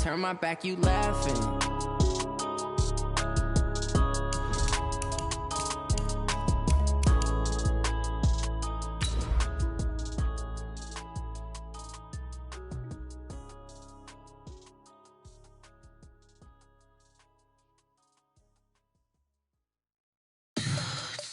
turn my back, you laughing.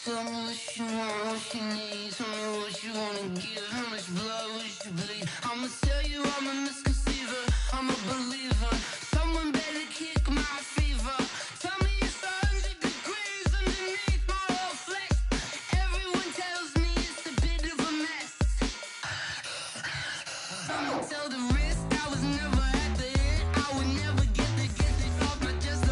Tell me what you want, what you need. Tell me what you wanna give. How much blood would you bleed? I'ma tell you I'm a misconceiver. I'm a believer. Someone better kick my fever. Tell me it's 100 degrees underneath my whole flesh. Everyone tells me it's a bit of a mess. Someone tell the risk I was never at the end. I would never get it off my chest.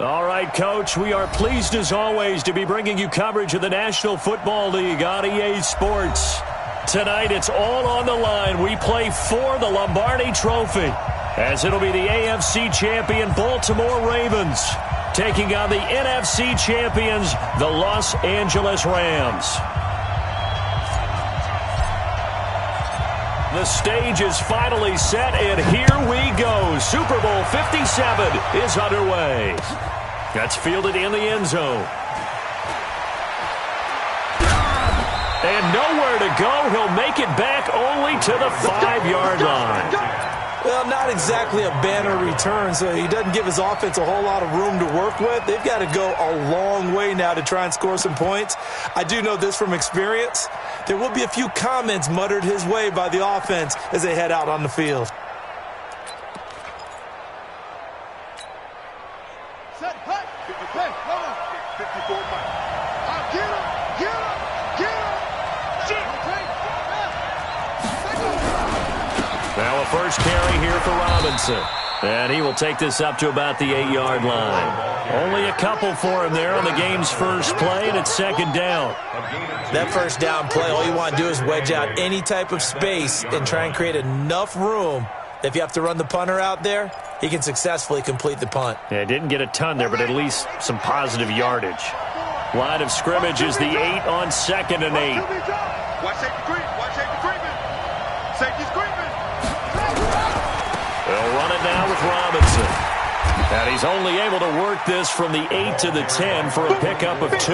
All right, Coach, we are pleased as always to be bringing you coverage of the National Football League on EA Sports. Tonight, it's all on the line. We play for the Lombardi Trophy, as it'll be the AFC champion Baltimore Ravens taking on the NFC champions, the Los Angeles Rams. The stage is finally set, and here we go. Super Bowl 57 is underway. That's fielded in the end zone. And nowhere to go. He'll make it back only to the 5-yard line. Well, not exactly a banner return, so he doesn't give his offense a whole lot of room to work with. They've got to go a long way now to try and score some points. I do know this from experience. There will be a few comments muttered his way by the offense as they head out on the field. Set, hut, hey, hold on. 54 miles. Get him, get him, get him. Now a first carry here for Robinson. And he will take this up to about the 8-yard line. Only a couple for him there on the game's first play, and it's second down. That first down play, all you want to do is wedge out any type of space and try and create enough room. If you have to run the punter out there, he can successfully complete the punt. Yeah, didn't get a ton there, but at least some positive yardage. Line of scrimmage is the 8 on 2nd and 8. Watch safety creep, watch safety creeping. Safety's creeping. They'll run it now with Robinson. And he's only able to work this from the 8 to the 10 for a pickup of 2.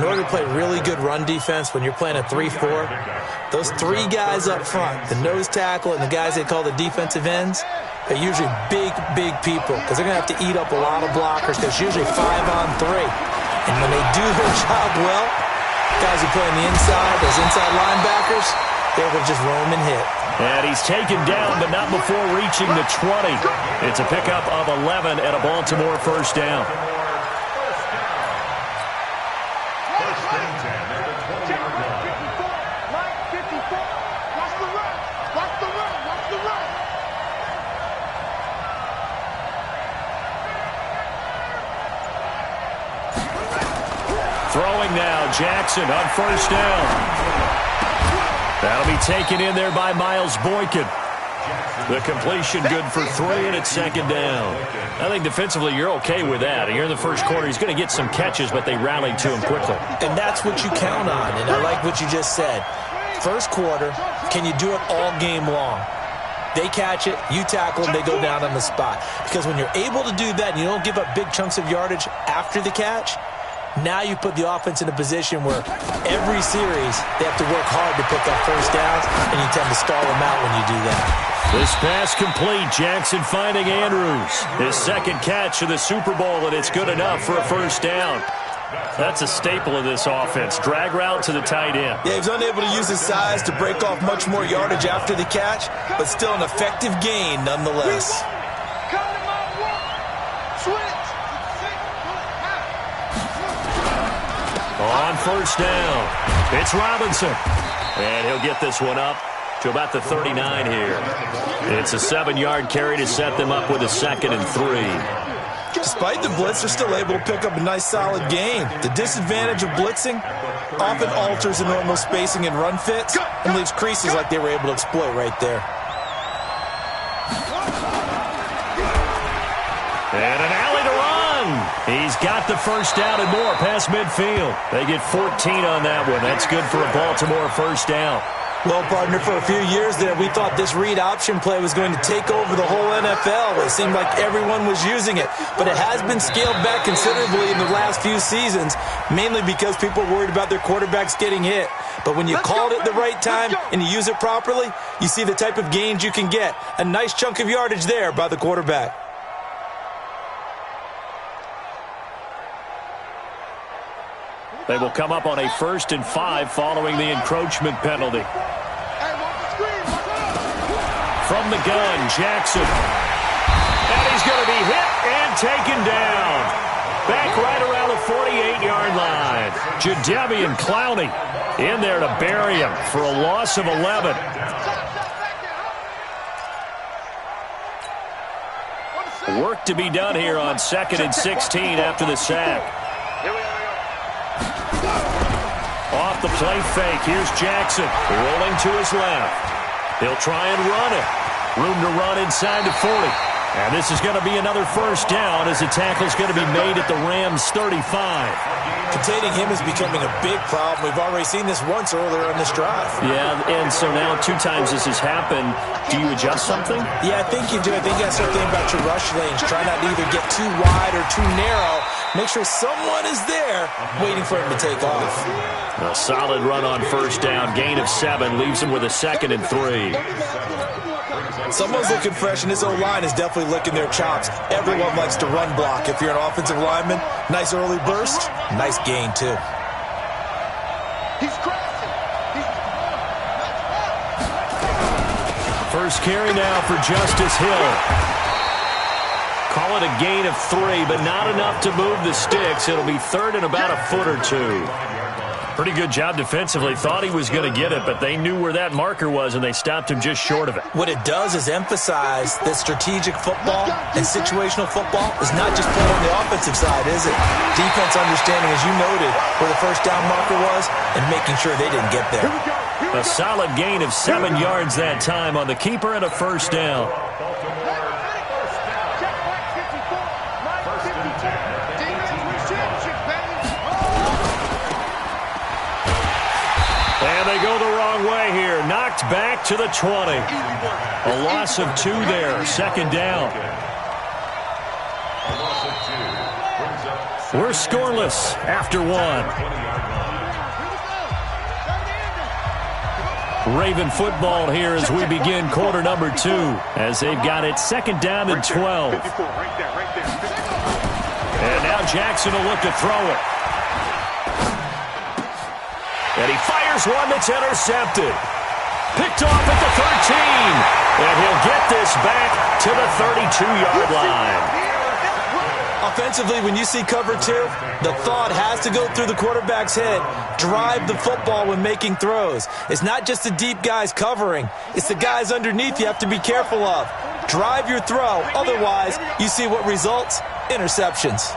In order to play really good run defense when you're playing a 3-4, those 3 guys up front, the nose tackle and the guys they call the defensive ends, they're usually big, big people because they're going to have to eat up a lot of blockers because it's usually 5 on 3. And when they do their job well, guys who play on the inside, those inside linebackers, they're able to just roam and hit. And he's taken down, but not before reaching the 20. It's a pickup of 11 and a Baltimore first down. Throwing now, Jackson on first down. That'll be taken in there by Miles Boykin. The completion good for 3, and it's second down. I think defensively you're okay with that. Here in the first quarter, he's going to get some catches, but they rallied to him quickly. And that's what you count on, and I like what you just said. First quarter, can you do it all game long? They catch it, you tackle them, they go down on the spot. Because when you're able to do that and you don't give up big chunks of yardage after the catch, now you put the offense in a position where every series they have to work hard to pick up first downs, and you tend to stall them out when you do that. This pass complete. Jackson finding Andrews. His second catch of the Super Bowl, and it's good enough for a first down. That's a staple of this offense. Drag route to the tight end. Yeah, he was unable to use his size to break off much more yardage after the catch, but still an effective gain nonetheless. On first down, it's Robinson. And he'll get this one up to about the 39 here. It's a 7-yard carry to set them up with a 2nd and 3. Despite the blitz, they're still able to pick up a nice solid gain. The disadvantage of blitzing often alters the normal spacing and run fits and leaves creases like they were able to exploit right there. And an alley to run. He's got the first down and more past midfield. They get 14 on that one. That's good for a Baltimore first down. Well, partner, for a few years there, we thought this read option play was going to take over the whole NFL. It seemed like everyone was using it. But it has been scaled back considerably in the last few seasons, mainly because people are worried about their quarterbacks getting hit. But when you call it at the right time and you use it properly, you see the type of gains you can get. A nice chunk of yardage there by the quarterback. They will come up on a 1st and 5 following the encroachment penalty. From the gun, Jackson. And he's going to be hit and taken down. Back right around the 48-yard line. Jadeveon Clowney in there to bury him for a loss of 11. Work to be done here on 2nd and 16 after the sack. Off the play fake. Here's Jackson rolling to his left. He'll try and run it. Room to run inside the 40. And this is going to be another first down as the tackle's going to be made at the Rams' 35. Containing him is becoming a big problem. We've already seen this once earlier in this drive. Yeah, and so now 2 times this has happened. Do you adjust something? Yeah, I think you do. I think you got to start thinking about your rush lanes. Try not to either get too wide or too narrow. Make sure someone is there waiting for him to take off. A solid run on first down. Gain of 7 leaves him with a 2nd and 3. Someone's looking fresh, and this O-line is definitely licking their chops. Everyone likes to run block. If you're an offensive lineman, nice early burst, nice gain, too. He's crashing. First carry now for Justice Hill. Call it a gain of 3, but not enough to move the sticks. It'll be 3rd and about a foot or 2. Pretty good job defensively. Thought he was going to get it, but they knew where that marker was, and they stopped him just short of it. What it does is emphasize that strategic football and situational football is not just playing on the offensive side, is it? Defense understanding, as you noted, where the first down marker was and making sure they didn't get there. A solid gain of 7 yards that time on the keeper and a first down. And they go the wrong way here. Knocked back to the 20. A loss of 2 there. 2nd down. We're scoreless after 1. Raven football here as we begin quarter number 2. As they've got it 2nd down and 12. And now Jackson will look to throw it. And he fires one that's intercepted. Picked off at the 13. And he'll get this back to the 32-yard line. Offensively, when you see cover 2, the thought has to go through the quarterback's head. Drive the football when making throws. It's not just the deep guys covering. It's the guys underneath you have to be careful of. Drive your throw. Otherwise, you see what results? Interceptions.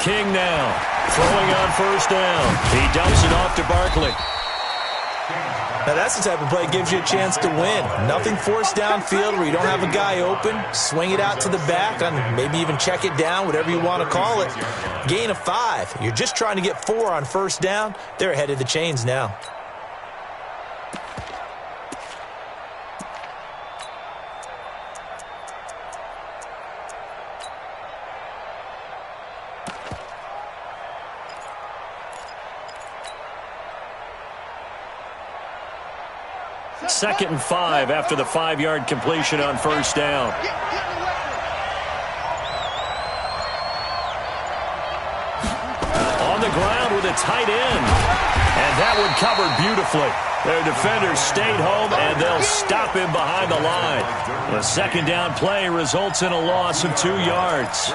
King now, throwing on first down. He dumps it off to Barkley. Now that's the type of play that gives you a chance to win. Nothing forced downfield where you don't have a guy open. Swing it out to the back and maybe even check it down, whatever you want to call it. Gain of 5. You're just trying to get 4 on first down. They're ahead of the chains now. Second and 5 after the 5-yard completion on first down. On the ground with a tight end. And that one covered beautifully. Their defenders stayed home, and they'll stop him behind the line. The 2nd down play results in a loss of 2 yards.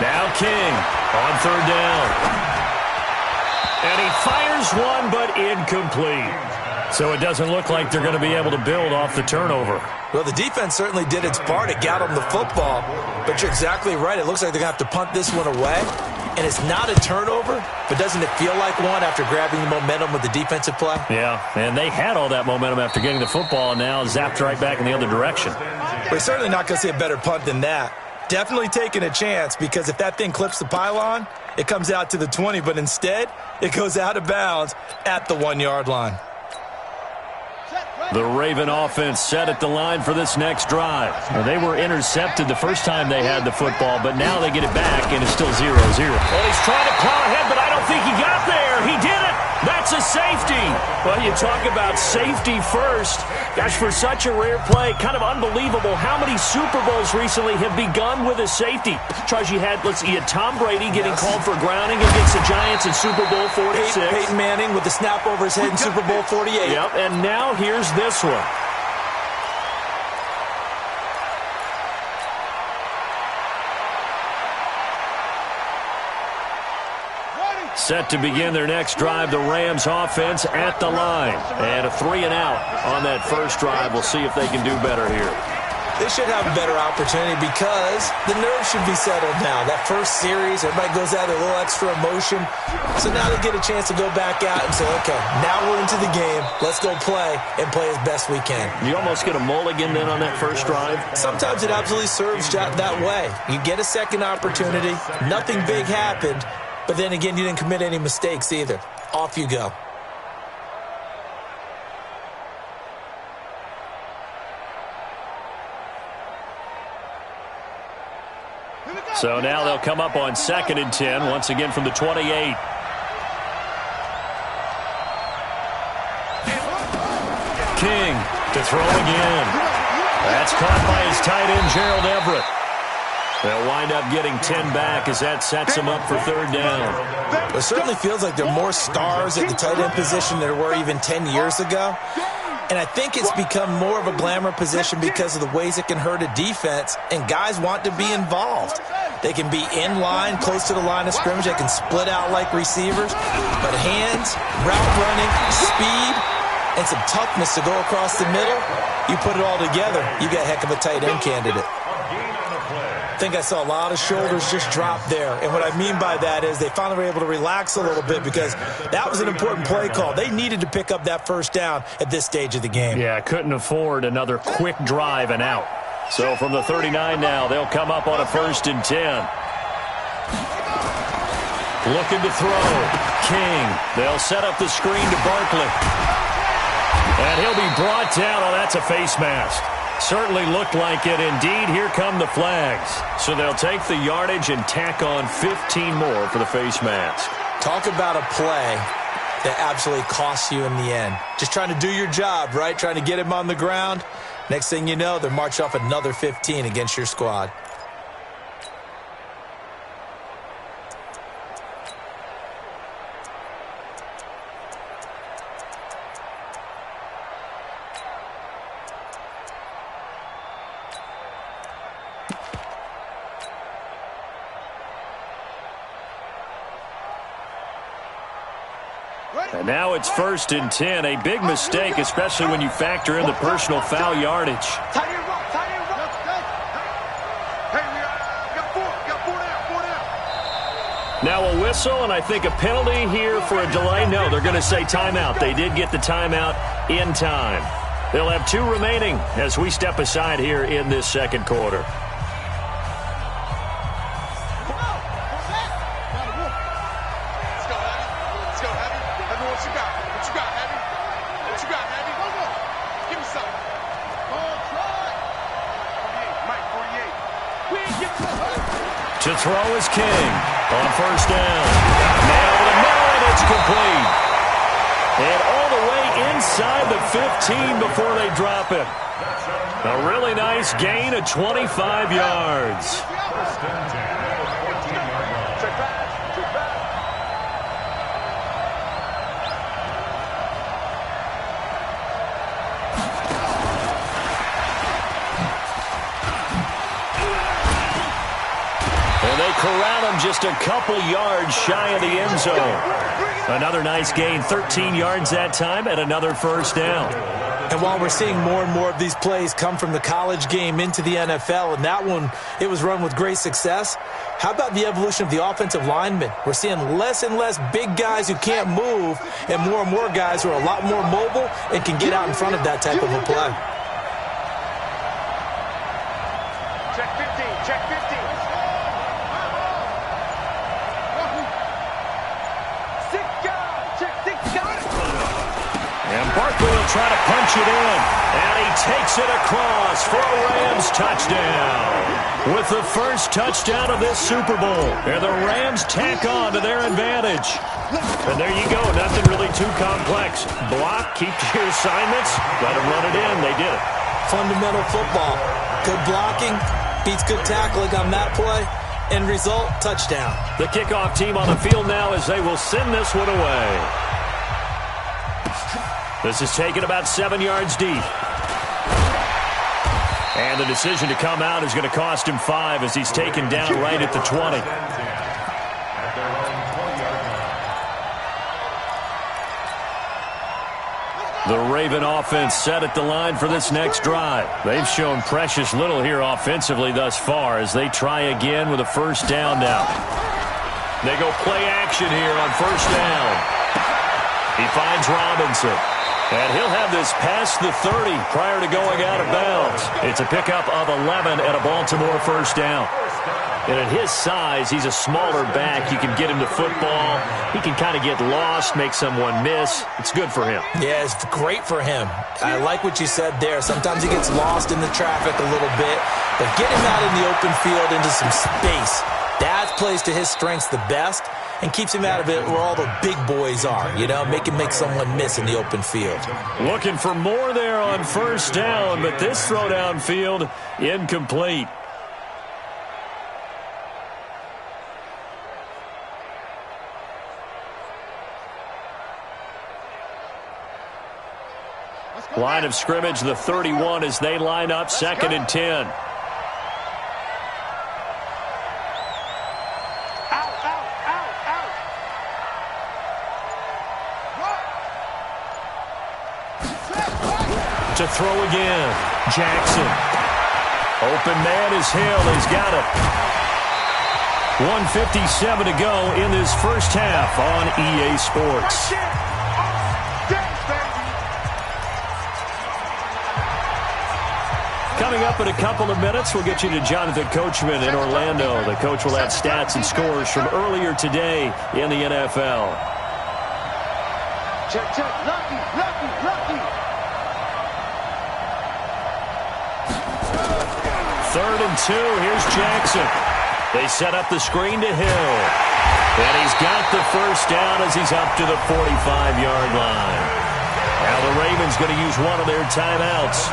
Now King on third down. And he fires one, but incomplete. So it doesn't look like they're going to be able to build off the turnover. Well, the defense certainly did its part to get them the football. But you're exactly right. It looks like they're going to have to punt this one away. And it's not a turnover, but doesn't it feel like one after grabbing the momentum with the defensive play? Yeah, and they had all that momentum after getting the football and now zapped right back in the other direction. We're certainly not going to see a better punt than that. Definitely taking a chance, because if that thing clips the pylon, it comes out to the 20, but instead it goes out of bounds at the 1-yard line. The Raven offense set at the line for this next drive. Now, they were intercepted the first time they had the football, but now they get it back, and it's still 0-0. Well, he's trying to plow ahead, but I don't think he got there. He did it. That's a safety. Well, you talk about safety first. Gosh, for such a rare play, kind of unbelievable how many Super Bowls recently have begun with a safety. Charles, you had Tom Brady getting called for grounding against the Giants in Super Bowl 46. Peyton Manning with the snap over his head in Super Bowl 48. Yep, and now here's this one. Set to begin their next drive, the Rams offense at the line. And a 3 and out on that first drive. We'll see if they can do better here. They should have a better opportunity because the nerves should be settled now. That first series, everybody goes out with a little extra emotion. So now they get a chance to go back out and say, okay, now we're into the game. Let's go play and play as best we can. You almost get a mulligan then on that first drive? Sometimes it absolutely serves that way. You get a second opportunity. Nothing big happened. But then again, you didn't commit any mistakes either. Off you go. So now they'll come up on 2nd and 10, once again from the 28. King to throw again. That's caught by his tight end, Gerald Everett. They'll wind up getting 10 back as that sets them up for 3rd down. It certainly feels like there are more stars at the tight end position than there were even 10 years ago. And I think it's become more of a glamour position because of the ways it can hurt a defense, and guys want to be involved. They can be in line, close to the line of scrimmage. They can split out like receivers. But hands, route running, speed, and some toughness to go across the middle, you put it all together, you got a heck of a tight end candidate. I think I saw a lot of shoulders just drop there. And what I mean by that is they finally were able to relax a little bit because that was an important play call. They needed to pick up that first down at this stage of the game. Yeah, couldn't afford another quick drive and out. So from the 39 now, they'll come up on a 1st and 10. Looking to throw. King. They'll set up the screen to Barkley. And he'll be brought down. Oh, that's a face mask. Certainly looked like it. Indeed, here come the flags. So they'll take the yardage and tack on 15 more for the face mask. Talk about a play that absolutely costs you in the end. Just trying to do your job, right? Trying to get him on the ground. Next thing you know, they're marching off another 15 against your squad. And now it's 1st and 10. A big mistake, especially when you factor in the personal foul yardage. Hey, we got four down. Now a whistle, and I think a penalty here for a delay. No, they're going to say timeout. They did get the timeout in time. They'll have 2 remaining as we step aside here in this 2nd quarter. To throw is King on 1st down. Now to the middle, and it's complete. And all the way inside the 15 before they drop it. A really nice gain of 25 yards. And they corral him just a couple yards shy of the end zone. Another nice gain, 13 yards that time, and another first down. And while we're seeing more and more of these plays come from the college game into the NFL, and that one, it was run with great success, how about the evolution of the offensive linemen? We're seeing less and less big guys who can't move and more guys who are a lot more mobile and can get out in front of that type of a play. Check 15, check 15. And Barkley will try to punch it in. And he takes it across for a Rams touchdown. With the first touchdown of this Super Bowl. And the Rams tack on to their advantage. And there you go. Nothing really too complex. Block, keep to your assignments. Let them run it in. They did it. Fundamental football. Good blocking beats good tackling on that play. End result, touchdown. The kickoff team on the field now as they will send this one away. This is taken about 7 yards deep. And the decision to come out is going to cost him 5 as he's taken down right at the 20. The Raven offense set at the line for this next drive. They've shown precious little here offensively thus far as they try again with a first down now. They go play action here on first down. He finds Robinson. And he'll have this past the 30 prior to going out of bounds. It's a pickup of 11 and a Baltimore first down. And at his size, he's a smaller back. You can get him to football. He can kind of get lost, make someone miss. It's good for him. Yeah, it's great for him. I like what you said there. Sometimes he gets lost in the traffic a little bit. But get him out in the open field into some space. That plays to his strengths the best and keeps him out of it where all the big boys are, you know, make someone miss in the open field. Looking for more there on first down, but this throw downfield incomplete. Line of scrimmage, the 31 as they line up, 2nd and 10. To throw again. Jackson. Open man is Hill. He's got it. 1:57 to go in this first half on EA Sports. Coming up in a couple of minutes, we'll get you to Jonathan Coachman in Orlando. The coach will have stats and scores from earlier today in the NFL. Check, check. Lucky. 3rd and 2. Here's Jackson. They set up the screen to Hill. And he's got the first down as he's up to the 45-yard line. Now the Ravens going to use one of their timeouts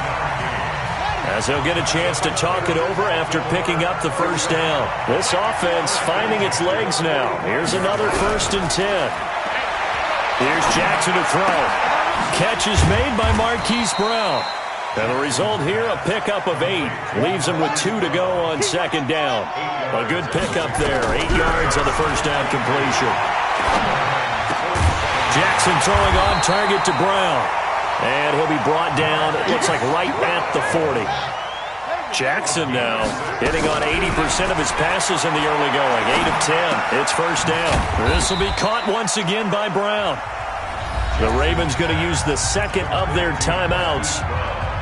as they'll get a chance to talk it over after picking up the first down. This offense finding its legs now. Here's another 1st and 10. Here's Jackson to throw. Catch is made by Marquise Brown. And the result here, a pickup of 8. Leaves him with 2 to go on 2nd down. A good pickup there. 8 yards on the first down completion. Jackson throwing on target to Brown. And he'll be brought down, it looks like right at the 40. Jackson now hitting on 80% of his passes in the early going. 8 of 10. It's first down. This will be caught once again by Brown. The Ravens going to use the second of their timeouts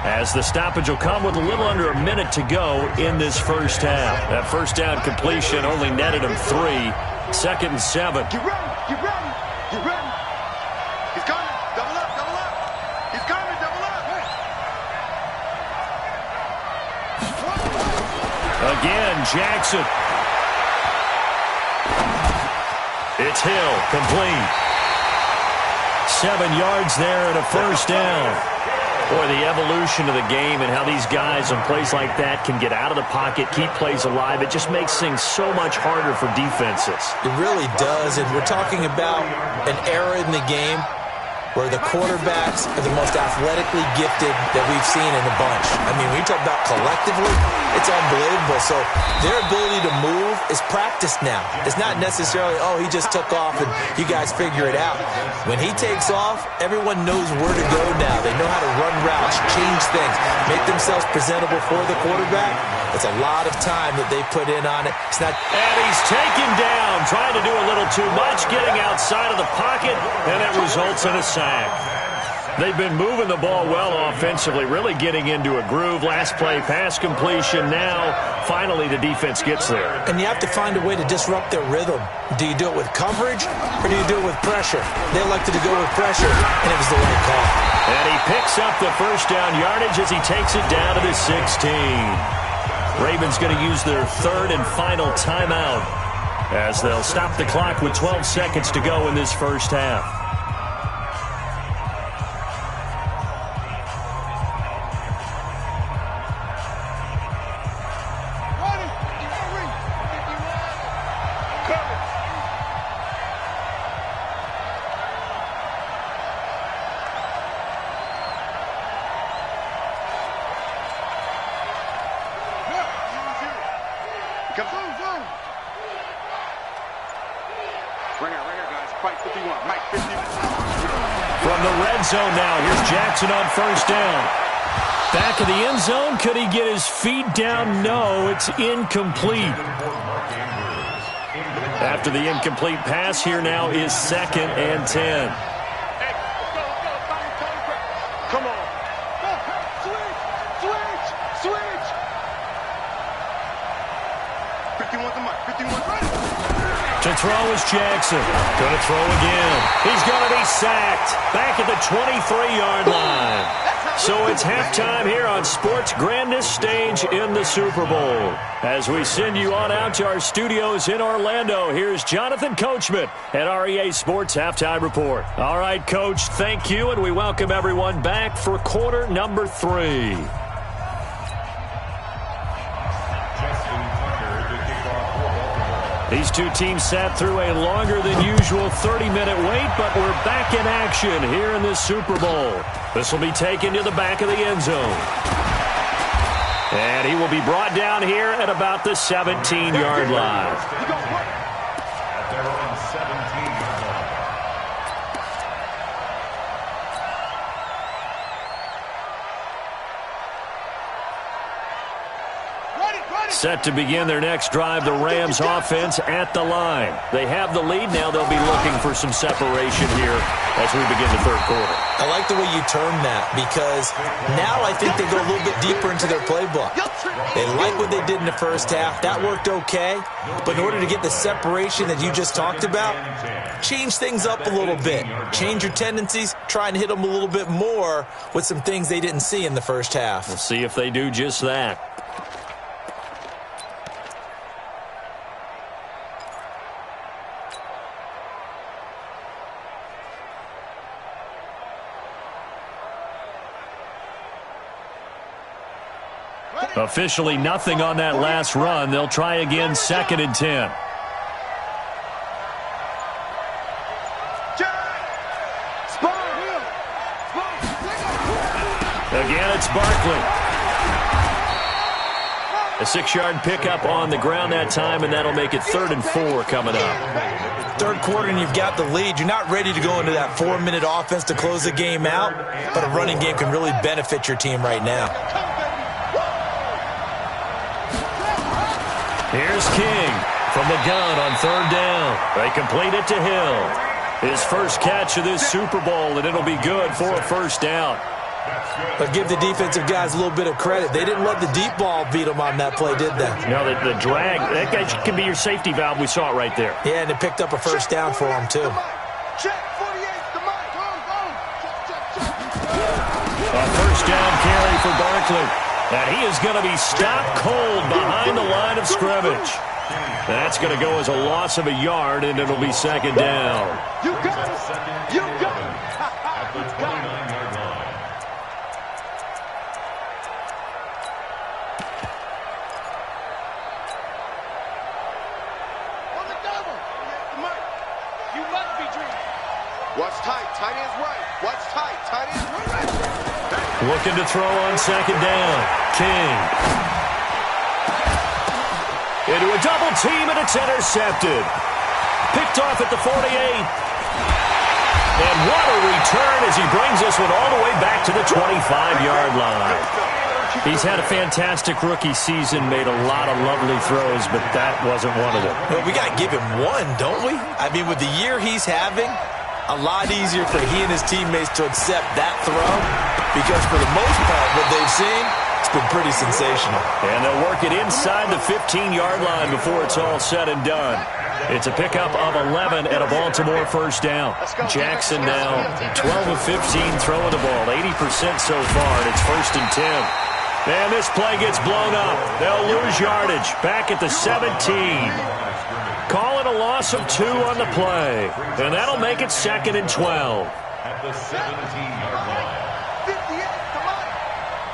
as the stoppage will come with a little under a minute to go in this first half. That first down completion only netted him 3. 2nd and 7. Get ready. He's coming. Double up. He's coming. Double up. Again, Jackson. It's Hill, complete. 7 yards there and a first down. Boy, the evolution of the game and how these guys on plays like that can get out of the pocket, keep plays alive, it just makes things so much harder for defenses. It really does, and we're talking about an era in the game where the quarterbacks are the most athletically gifted that we've seen in a bunch. I mean, when you talk about collectively, it's unbelievable. So their ability to move is practiced now. It's not necessarily, oh, he just took off and you guys figure it out. When he takes off, everyone knows where to go now. They know how to run routes, change things, make themselves presentable for the quarterback. It's a lot of time that they put in on it. It's not. And he's taken down, trying to do a little too much, getting outside of the pocket, and it results in a sack. They've been moving the ball well offensively, really getting into a groove. Last play, pass completion. Now, finally, the defense gets there. And you have to find a way to disrupt their rhythm. Do you do it with coverage, or do you do it with pressure? They elected to go with pressure, and it was the right call. And he picks up the first down yardage as he takes it down to the 16. Ravens going to use their third and final timeout as they'll stop the clock with 12 seconds to go in this first half. From the red zone now, here's Jackson on first down. Back of the end zone, could he get his feet down? No, it's incomplete. After the incomplete pass, here now is 2nd and 10. Come on. Switch. 51 to Mike. 51 ready. To throw is Jackson. Going to throw again. He's going to be sacked. Back at the 23-yard line. So it's halftime here on sports' grandest stage in the Super Bowl. As we send you on out to our studios in Orlando, here's Jonathan Coachman at REA Sports Halftime Report. All right, Coach, thank you, and we welcome everyone back for quarter number 3. These two teams sat through a longer than usual 30-minute wait, but we're back in action here in this Super Bowl. This will be taken to the back of the end zone. And he will be brought down here at about the 17-yard line. Set to begin their next drive, the Rams offense at the line. They have the lead. Now they'll be looking for some separation here as we begin the third quarter. I like the way you term that, because now I think they go a little bit deeper into their playbook. They like what they did in the first half. That worked okay. But in order to get the separation that you just talked about, change things up a little bit. Change your tendencies. Try and hit them a little bit more with some things they didn't see in the first half. We'll see if they do just that. Officially nothing on that last run. They'll try again, 2nd and 10. Again, it's Barkley. A 6-yard pickup on the ground that time, and that'll make it 3rd and 4 coming up. Third quarter and you've got the lead. You're not ready to go into that 4-minute offense to close the game out, but a running game can really benefit your team right now. Here's King from the gun on 3rd down. They complete it to Hill. His first catch of this Super Bowl, and it'll be good for a first down. But give the defensive guys a little bit of credit. They didn't let the deep ball beat them on that play, did they? No, the drag, that guy can be your safety valve. We saw it right there. Yeah, and it picked up a first down for them, too. A first down carry for Barkley. And he is going to be stopped cold behind the line of scrimmage. That's going to go as a loss of a yard, and it'll be 2nd down. You got it. You got it. At the 29-yard line. On the double. Mike, you must be dreaming. Watch tight. Tight end's right. Watch tight. Tight end's right. Looking to throw on 2nd down. King. Into a double team, and it's intercepted. Picked off at the 48. And what a return as he brings this one all the way back to the 25-yard line. He's had a fantastic rookie season, made a lot of lovely throws, but that wasn't one of them. Well, we got to give him one, don't we? I mean, with the year he's having, a lot easier for he and his teammates to accept that throw because for the most part, what they've seen, it's been pretty sensational. And they'll work it inside the 15-yard line before it's all said and done. It's a pickup of 11 and a Baltimore first down. Jackson now 12 of 15 throwing the ball, 80% so far, and it's 1st and 10. And this play gets blown up. They'll lose yardage back at the 17. Call it a loss of 2 on the play. And that'll make it 2nd and 12. At the 17-yard line. 58, come on.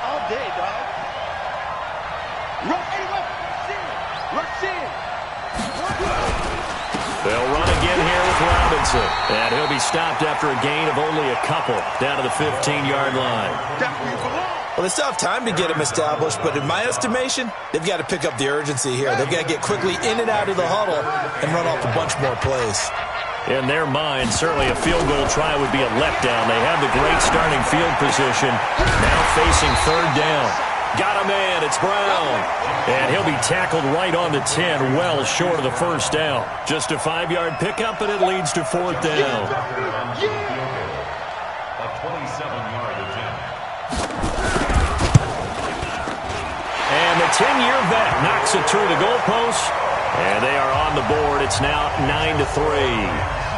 All day, dog. Rush in. They'll run again here with Robinson. And he'll be stopped after a gain of only a couple down to the 15-yard line. Well, they still have time to get him established, but in my estimation, they've got to pick up the urgency here. They've got to get quickly in and out of the huddle and run off a bunch more plays. In their mind, certainly a field goal try would be a letdown. They have the great starting field position. Now facing 3rd down. Got a man, it's Brown. And he'll be tackled right on the 10, well short of the 1st down. Just a 5-yard pickup, and it leads to 4th down. A 27-yard attempt. And the 10-year vet knocks it through the goalpost. And they are on the board. It's now 9-3.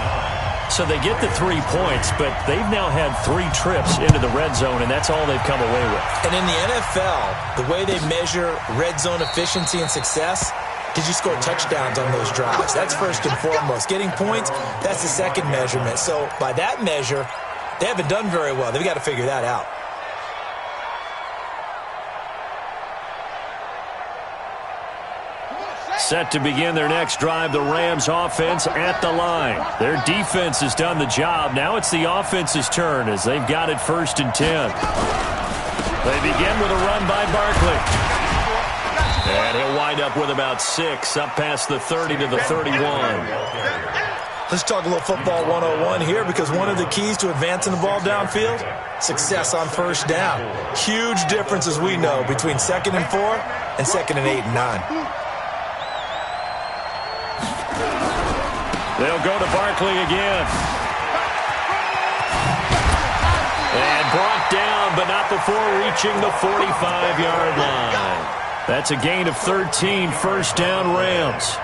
So they get the 3 points, but they've now had 3 trips into the red zone, and that's all they've come away with. And in the NFL, the way they measure red zone efficiency and success, did you score touchdowns on those drives? That's first and foremost. Getting points, that's the second measurement. So by that measure, they haven't done very well. They've got to figure that out. Set to begin their next drive, the Rams offense at the line. Their defense has done the job. Now it's the offense's turn as they've got it 1st and 10. They begin with a run by Barkley. And he'll wind up with about 6, up past the 30 to the 31. Let's talk a little football 101 here because one of the keys to advancing the ball downfield, success on 1st down. Huge difference, as we know, between 2nd and 4 and 2nd and 8 and 9. They'll go to Barkley again. And brought down, but not before reaching the 45-yard line. That's a gain of 13, 1st down Rams.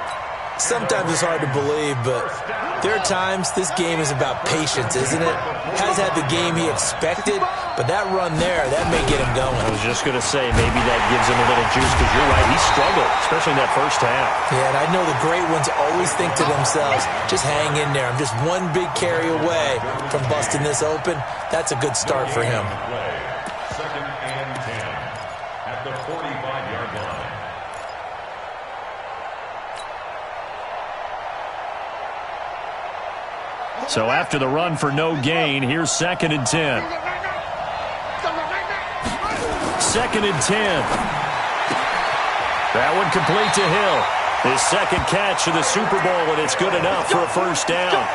Sometimes it's hard to believe, but there are times this game is about patience, isn't it? Has had the game he expected, but that run there, that may get him going. I was just going to say, maybe that gives him a little juice, because you're right, he struggled, especially in that 1st half. Yeah, and I know the great ones always think to themselves, just hang in there. I'm just one big carry away from busting this open. That's a good start for him. 2nd and 10 at the 45-yard line. So after the run for no gain, here's 2nd and 10. 2nd and 10. That one complete to Hill. His 2nd catch of the Super Bowl, and it's good enough for a 1st down.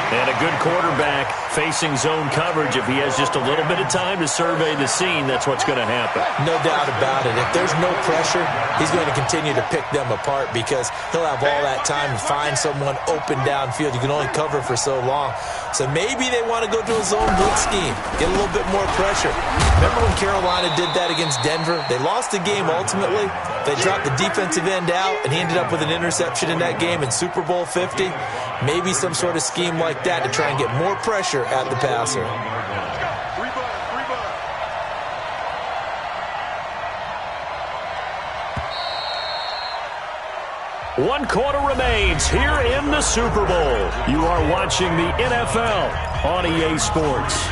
And a good quarterback facing zone coverage. If he has just a little bit of time to survey the scene, that's what's going to happen. No doubt about it. If there's no pressure, he's going to continue to pick them apart because he'll have all that time to find someone open downfield. You can only cover for so long. So maybe they want to go to a zone blitz scheme, get a little bit more pressure. Remember when Carolina did that against Denver? They lost the game ultimately. They dropped the defensive end out, and he ended up with an interception in that game in Super Bowl 50. Maybe some sort of scheme like that to try and get more pressure at the passer. One quarter remains here in the Super Bowl. You are watching the NFL on EA Sports.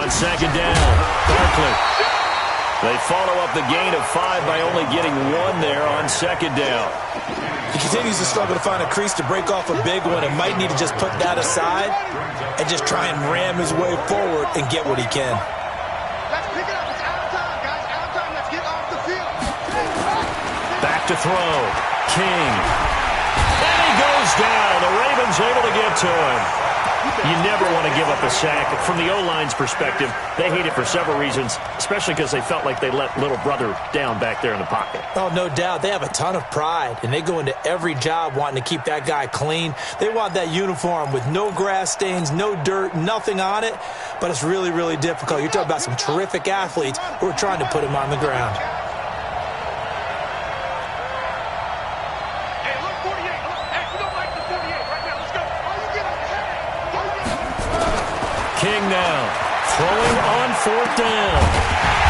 on second down. Barkley. They follow up the gain of 5 by only getting 1 there on second down. He continues to struggle to find a crease to break off a big one and might need to just put that aside and just try and ram his way forward and get what he can. Let's pick it up. It's out of time, guys. Out of time. Let's get off the field. Back to throw. King. And he goes down. The Ravens able to get to him. You never want to give up a sack. From the O-line's perspective, they hate it for several reasons, especially because they felt like they let little brother down back there in the pocket. Oh, no doubt. They have a ton of pride, and they go into every job wanting to keep that guy clean. They want that uniform with no grass stains, no dirt, nothing on it, but it's really, really difficult. You're talking about some terrific athletes who are trying to put him on the ground. King now, throwing on 4th down.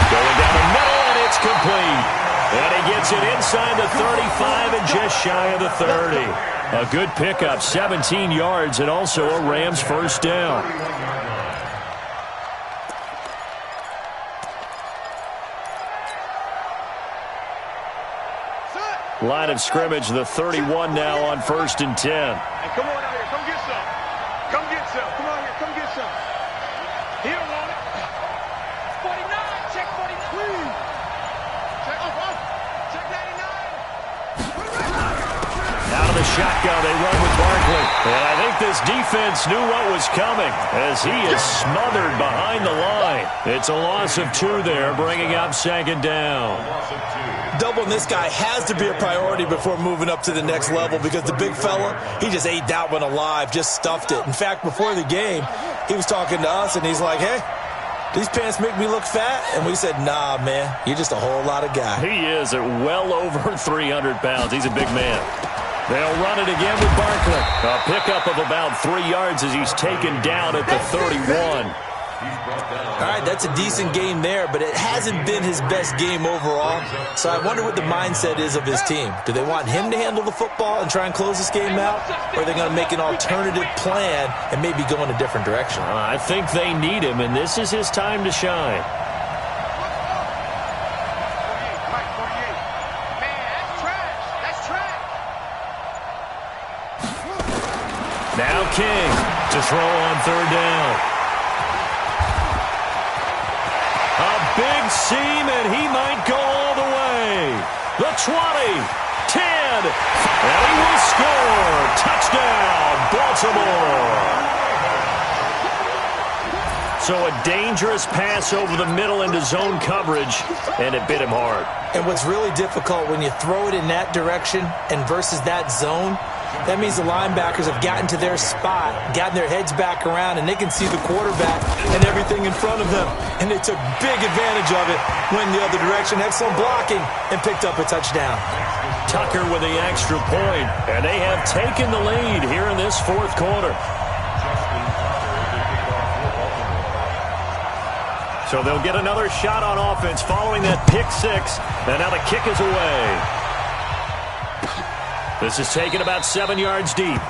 Going down the middle, and it's complete. And he gets it inside the 35 and just shy of the 30. A good pickup, 17 yards, and also a Rams first down. Line of scrimmage, the 31 now on 1st and 10. Hey, come on out here. Come get some. Come get some. Come on here. Come get some. He don't want it. 49. Check 49. Please. Check off. Check 99. Out of the shotgun, they run with Barkley. And I think this defense knew what was coming as he is smothered behind the line. It's a loss of 2 there, bringing up second down. Doubling this guy has to be a priority before moving up to the next level because the big fella, he just ate that one alive, just stuffed it. In fact, before the game, he was talking to us, and he's like, hey, these pants make me look fat? And we said, nah, man, you're just a whole lot of guy. He is at well over 300 pounds. He's a big man. They'll run it again with Barkley. A pickup of about 3 yards as he's taken down at the 31. All right, that's a decent game there, but it hasn't been his best game overall. So I wonder what the mindset is of his team. Do they want him to handle the football and try and close this game out? Or are they going to make an alternative plan and maybe go in a different direction? I think they need him, and this is his time to shine. Now King to throw on 3rd down. Big seam, and he might go all the way. The 20, 10, and he will score. Touchdown, Baltimore. So a dangerous pass over the middle into zone coverage, and it bit him hard. And what's really difficult when you throw it in that direction and versus that zone, that means the linebackers have gotten to their spot, gotten their heads back around, and they can see the quarterback and everything in front of them. And they took big advantage of it, went the other direction, excellent blocking, and picked up a touchdown. Tucker with the extra point, and they have taken the lead here in this 4th quarter. So they'll get another shot on offense following that pick 6, and now the kick is away. This is taken about 7 yards deep.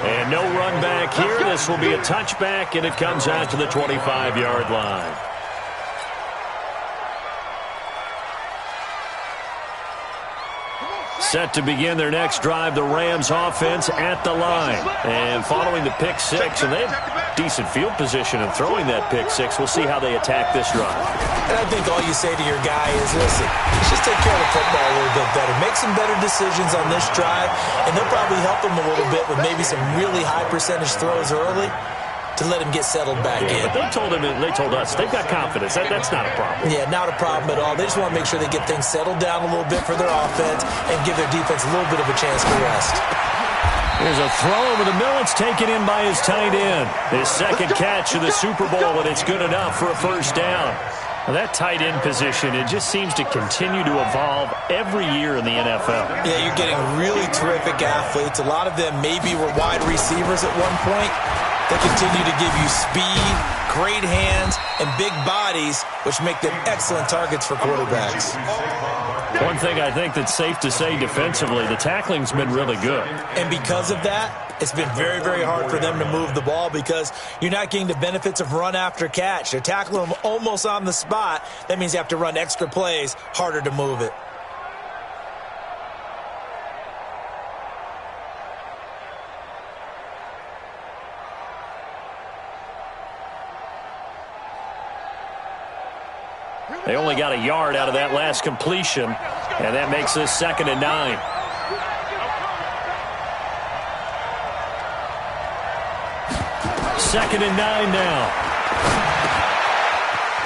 And no run back here. This will be a touchback, and it comes out to the 25-yard line. Set to begin their next drive, the Rams offense at the line. And following the pick 6, and they have decent field position and throwing that pick 6. We'll see how they attack this drive. And I think all you say to your guy is, listen, let's just take care of the football a little bit better. Make some better decisions on this drive, and they'll probably help him a little bit with maybe some really high percentage throws early to let him get settled back in. But they told us they've got confidence. That's not a problem. Yeah, not a problem at all. They just want to make sure they get things settled down a little bit for their offense and give their defense a little bit of a chance to rest. There's a throw over the middle. It's taken in by his tight end. His second catch of the Super Bowl, and it's good enough for a first down. Well, that tight end position, it just seems to continue to evolve every year in the NFL. Yeah, you're getting really terrific athletes. A lot of them maybe were wide receivers at one point. They continue to give you speed, great hands, and big bodies, which make them excellent targets for quarterbacks. One thing I think that's safe to say defensively, the tackling's been really good. And because of that, it's been very, very hard for them to move the ball because you're not getting the benefits of run after catch. They're tackling them almost on the spot. That means you have to run extra plays, harder to move it. They only got a yard out of that last completion, and that makes this 2nd and 9. Second and 9 now.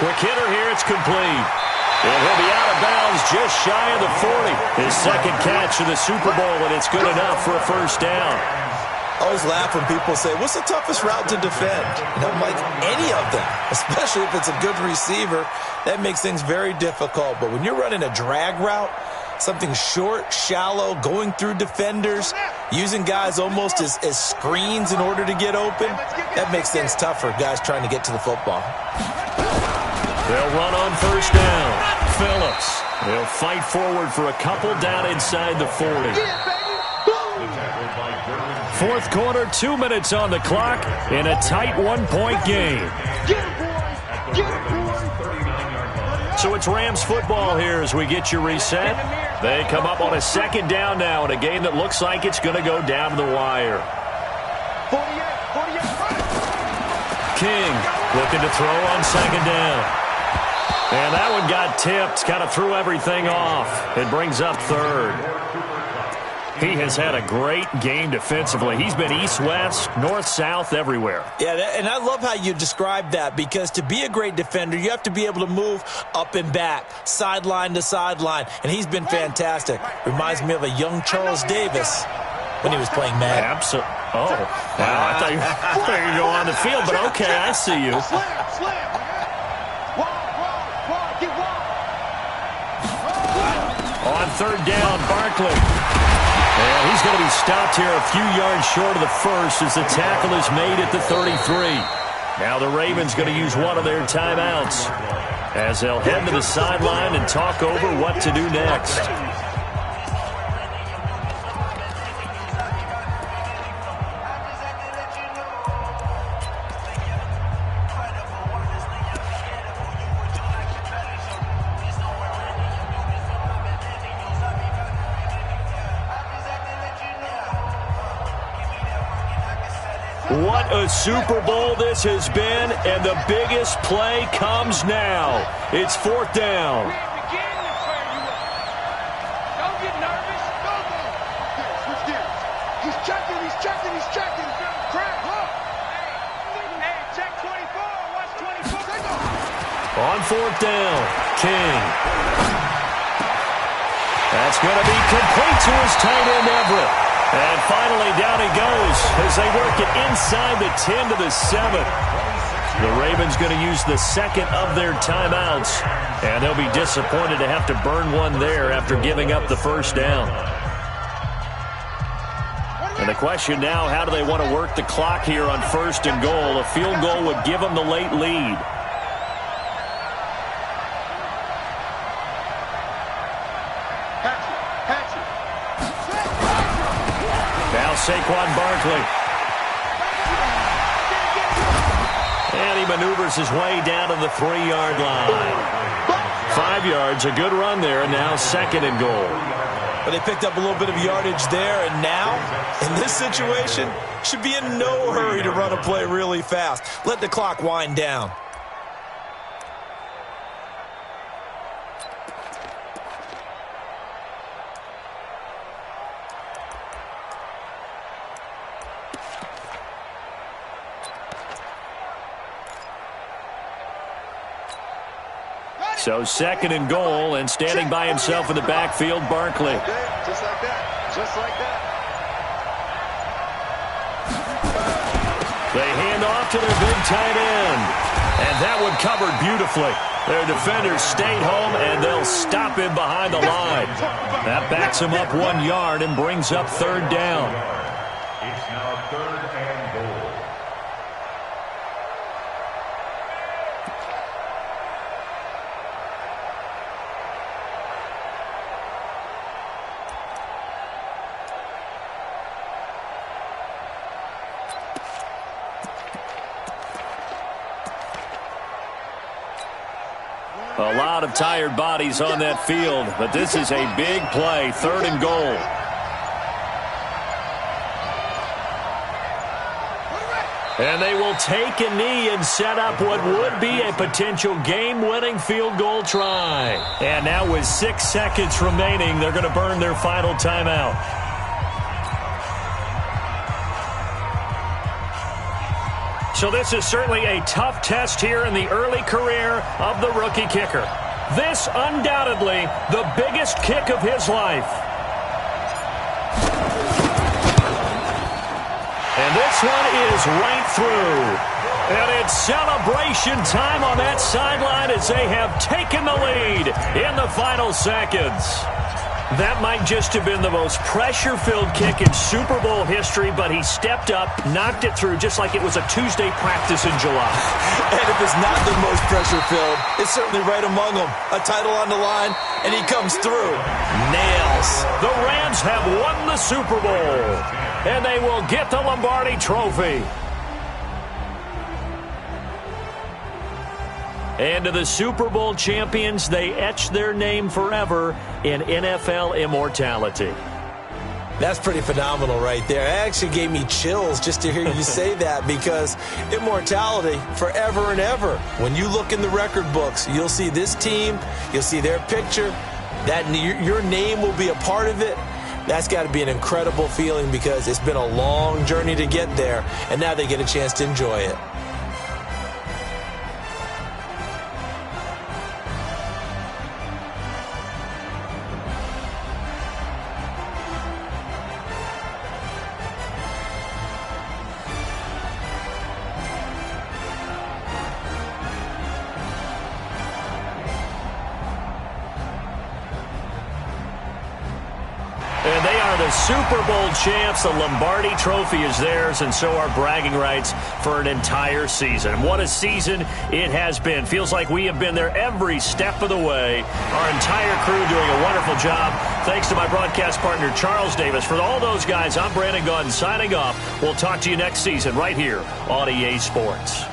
Quick hitter here, it's complete. And he'll be out of bounds just shy of the 40. His second catch of the Super Bowl, and it's good enough for a first down. I always laugh when people say, what's the toughest route to defend? And I'm like, any of them, especially if it's a good receiver. That makes things very difficult. But when you're running a drag route, something short, shallow, going through defenders, using guys almost as screens in order to get open, that makes things tough for guys trying to get to the football. They'll run on first down. Phillips. They'll fight forward for a couple down inside the 40. Fourth quarter, 2 minutes on the clock in a tight one-point game. So it's Rams football here as we get you reset. They come up on a second down now in a game that looks like it's going to go down to the wire. King looking to throw on second down. And that one got tipped, kind of threw everything off. It brings up third. He has had a great game defensively. He's been east-west, north-south, everywhere. Yeah, and I love how you described that because to be a great defender, you have to be able to move up and back, sideline to sideline, and he's been fantastic. Reminds me of a young Charles Davis when he was playing Madden. Absolutely. Oh, wow, I thought you were going to go on the field, but okay, I see you. On third down, Barkley. And he's going to be stopped here a few yards short of the first as the tackle is made at the 33. Now the Ravens going to use one of their timeouts as they'll head to the sideline and talk over what to do next. What a Super Bowl this has been, and the biggest play comes now. It's fourth down. Don't get nervous. Switch gears. He's checking. Crap, look. Hey, check 24. Watch 24. On fourth down, King. That's going to be complete to his tight end, Everett. And finally, down he goes as they work it inside the 10 to the 7. The Ravens going to use the second of their timeouts, and they'll be disappointed to have to burn one there after giving up the first down. And the question now, how do they want to work the clock here on first and goal? A field goal would give them the late lead. Saquon Barkley. And he maneuvers his way down to the 3-yard line. 5 yards, a good run there, and now second and goal. But they picked up a little bit of yardage there, and now, in this situation, should be in no hurry to run a play really fast. Let the clock wind down. So second and goal, and standing by himself in the backfield, Barkley. Just like that. They hand off to their big tight end. And that one covered beautifully. Their defenders stayed home, and they'll stop him behind the line. That backs him up 1 yard and brings up third down. It's now third and goal. A lot of tired bodies on that field, but this is a big play, 3rd and goal. And they will take a knee and set up what would be a potential game-winning field goal try. And now with 6 seconds remaining, they're going to burn their final timeout. So this is certainly a tough test here in the early career of the rookie kicker. This undoubtedly the biggest kick of his life. And this one is right through. And it's celebration time on that sideline as they have taken the lead in the final seconds. That might just have been the most pressure-filled kick in Super Bowl history, but he stepped up, knocked it through just like it was a Tuesday practice in July. And if it's not the most pressure-filled, it's certainly right among them. A title on the line, and he comes through. Nails. The Rams have won the Super Bowl, and they will get the Lombardi Trophy. And to the Super Bowl champions, they etch their name forever in NFL immortality. That's pretty phenomenal right there. It actually gave me chills just to hear you say that, because immortality forever and ever. When you look in the record books, you'll see this team, you'll see their picture, that your name will be a part of it. That's got to be an incredible feeling, because it's been a long journey to get there, and now they get a chance to enjoy it. And they are the Super Bowl champs. The Lombardi Trophy is theirs, and so are bragging rights for an entire season. What a season it has been. Feels like we have been there every step of the way. Our entire crew doing a wonderful job. Thanks to my broadcast partner, Charles Davis. For all those guys, I'm Brandon Gaudin signing off. We'll talk to you next season right here on EA Sports.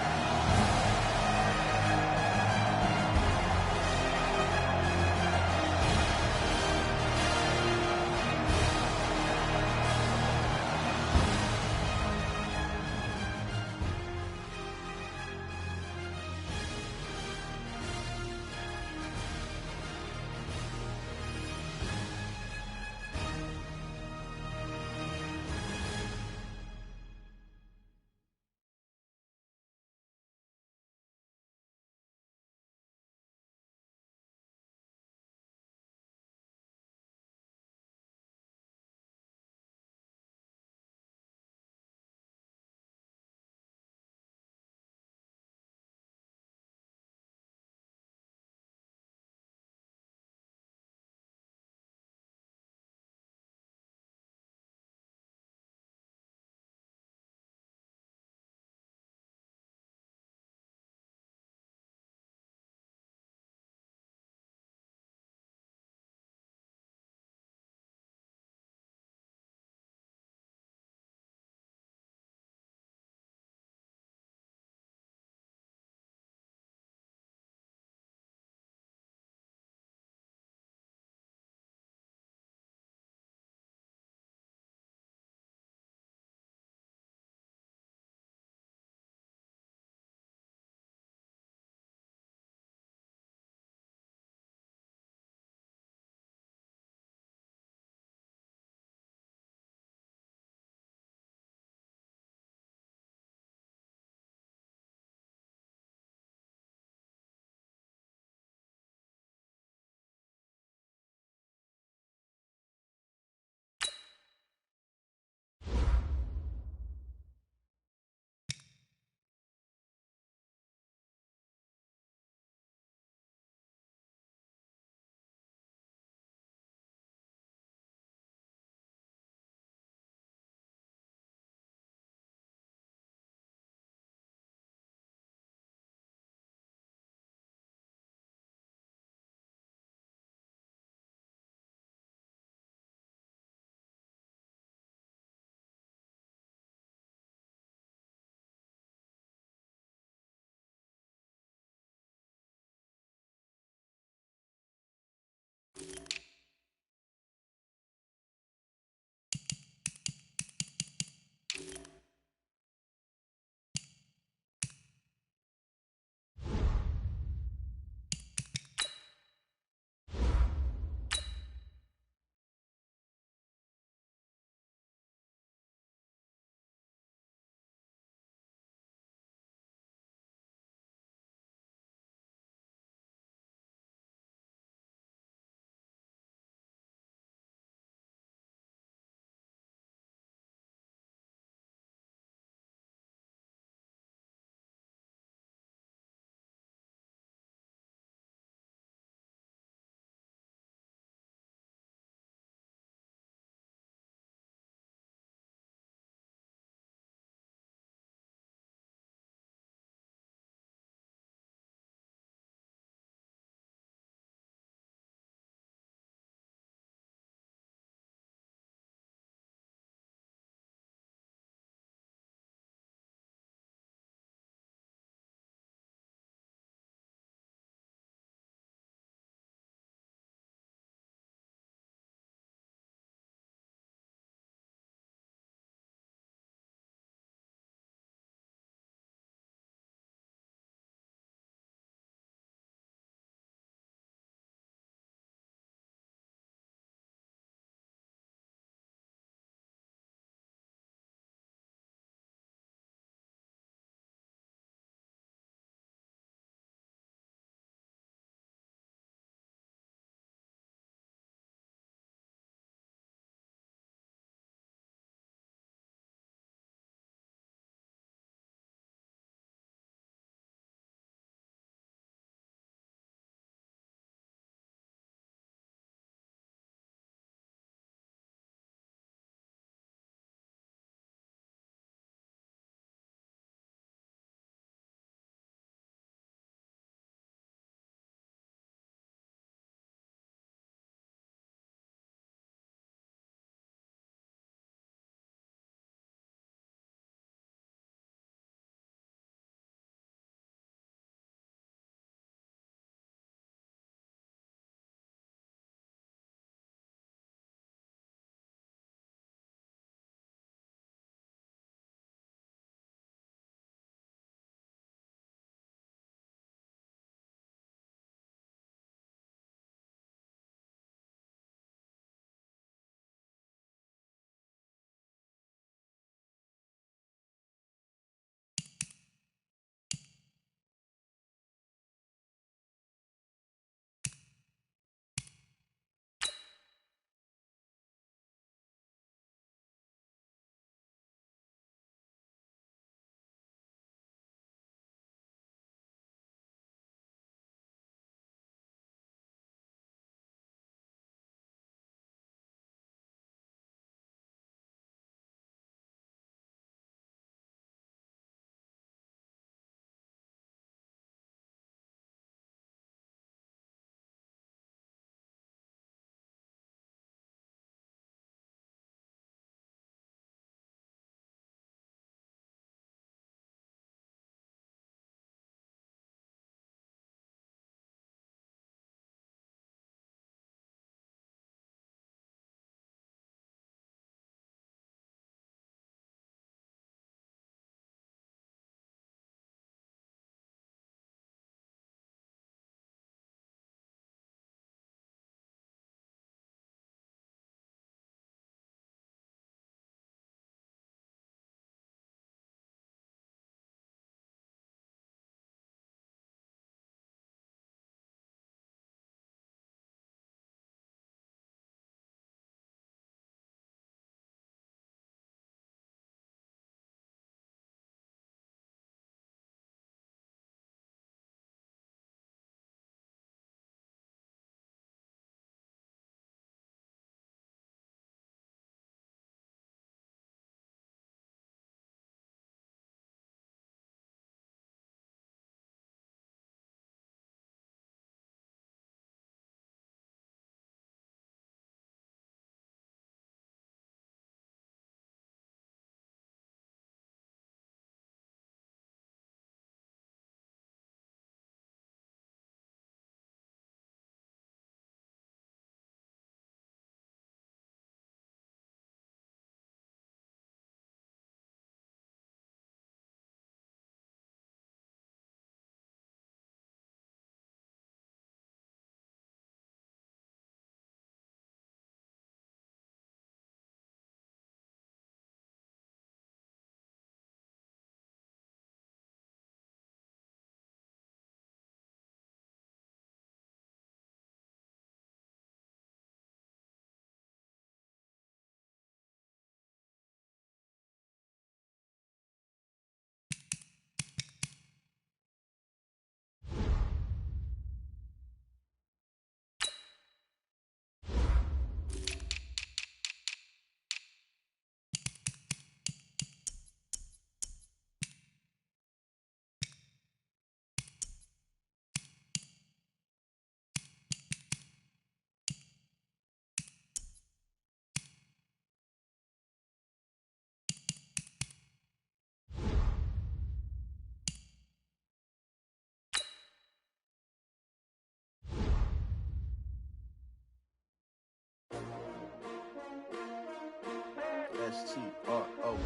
S-T-R-O.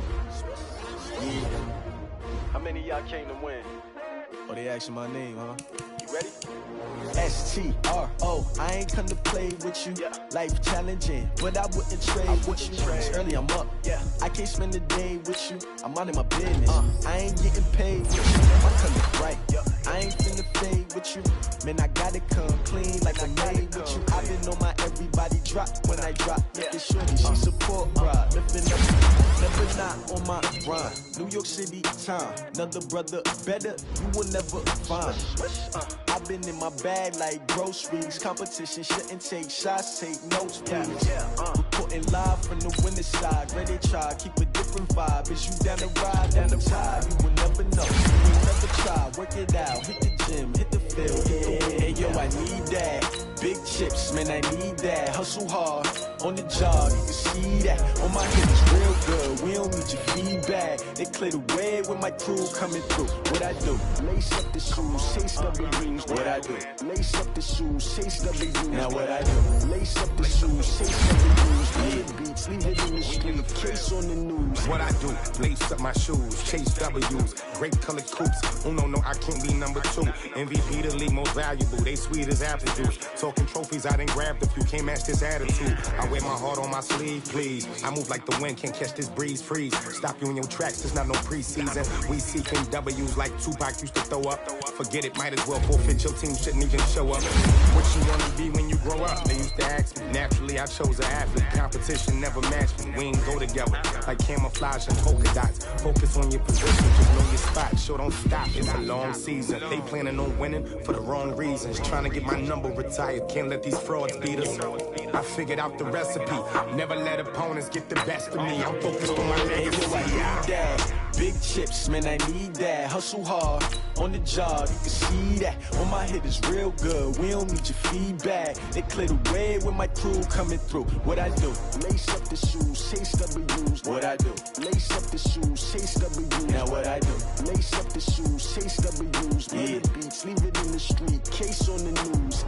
Yeah. How many of y'all came to win? Oh, they asking my name, huh? You ready? S-T-R-O. I ain't come to play with you. Life challenging, but I wouldn't trade with you. It's early, I'm up. I can't spend the day with you. I'm minding my business. I ain't getting paid with you. My color's right. I ain't finna fade with you. Man, I gotta come clean like I made with you. I've been on my everybody drop when I drop. Making sure that she support ride. Lifting up, never not on my rhyme. New York City time. Another brother better, you will never find. I've been in my bag like groceries. Competition shouldn't take shots, take notes, please. Reporting live from the winning side. Ready to try, keep a different vibe. Is you down the ride, down the tide? You will never know. You will never try, work it out. Hit the gym, hit the field, hit the win. Hey yo, I need that. Big chips, man, I need that. Hustle hard, on the job, you can see that. On my hip is real good, we don't need your feedback. They clear the way with my crew coming through. What I do? Lace up the shoes, chase W's. What I do? Lace up the shoes, chase W's. Now what I do? Lace up the shoes, chase W's. Leave beats, leave it in the street, case on the news. What I do? Lace up my shoes, chase W's. Great colored coops. Oh no, I can't be number 2. MVP the league most valuable. They sweet as apple juice. Talking trophies, I done grabbed a few. Can't match this attitude. I wear my heart on my sleeve, please. I move like the wind, can't catch this breeze. Freeze. Stop you in your tracks, there's not no preseason. We seeking W's like Tupac used to throw up. Forget it, might as well forfeit. Your team shouldn't even show up. What you wanna be when you grow up? They used to ask me. Naturally, I chose an athlete. Competition never matched me. We ain't go together like camouflage and polka dots. Focus on your position, just know your spot. Sure, don't stop. It's a long season. They planning on winning for the wrong reasons. Trying to get my number retired. Can't let these frauds beat us. I figured out the recipe. Never let opponents get the best of me. I'm focused on my legacy. Big chips, man, I need that. Hustle hard, on the job, you can see that. On my hit is real good, we don't need your feedback. They clear the way with my crew coming through. What I do? Lace up the shoes, chase W's. What I do? Lace up the shoes, chase W's. Now what I do? Lace up the shoes, chase W's. Yeah. Beats, leave it in the street, case on the news.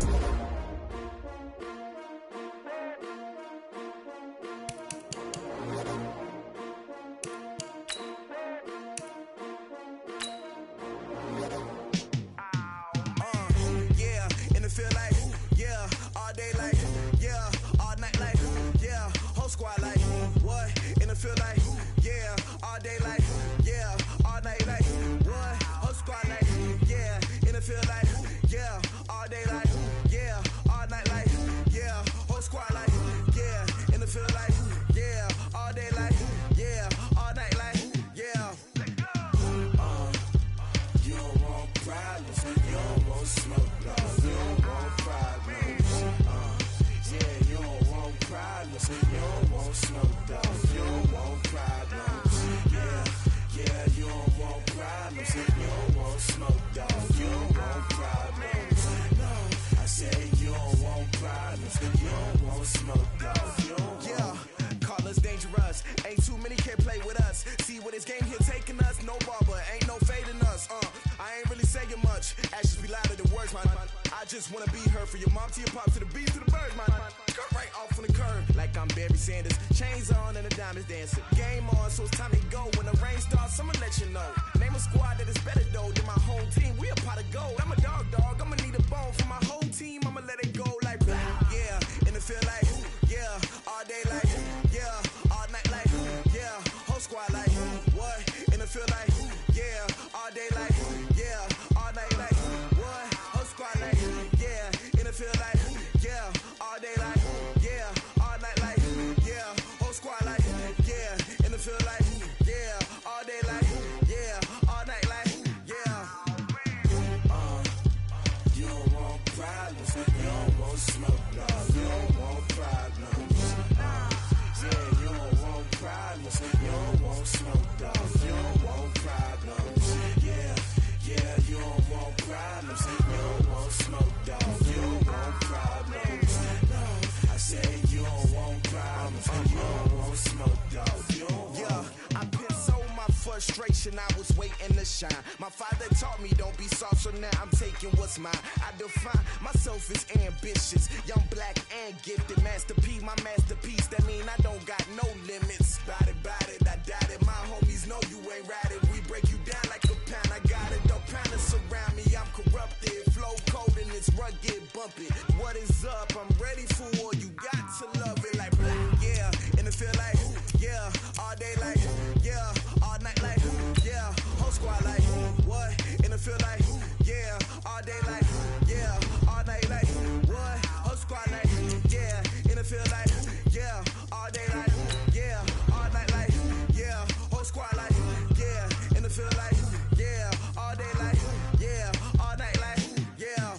shine. My father taught me don't be soft, so now I'm taking what's mine. I define myself as ambitious, young, black, and gifted. Master P, my masterpiece, that mean I don't got no limits. Bout it, I doubt it. My homies know you ain't ride it. We break you down like a pound. I got it, don't pound to surround me. I'm corrupted, flow cold and it's rugged, bump it. What is up? I'm ready for war. You got to love it like yeah, and it feel like yeah, all day like yeah, all night like yeah, whole squad like what? And it feel like yeah, all day like yeah, all night like what? Whole squad like yeah, and it feel like yeah, all day like yeah, all night like yeah, whole squad like yeah, and it feel like yeah, all day like yeah, all night like yeah.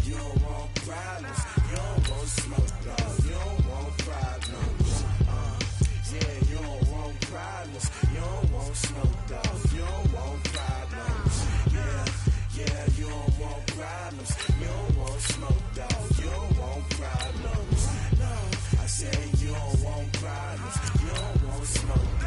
You don't want problems, you don't want smoke, dog. You don't want problems. Yeah, you don't want problems, you don't want smoke, dog. You don't want problems. Yeah, you don't want problems, you don't want smoke, dog. You don't want problems. No, I said you don't want problems, you don't want smoke, dog.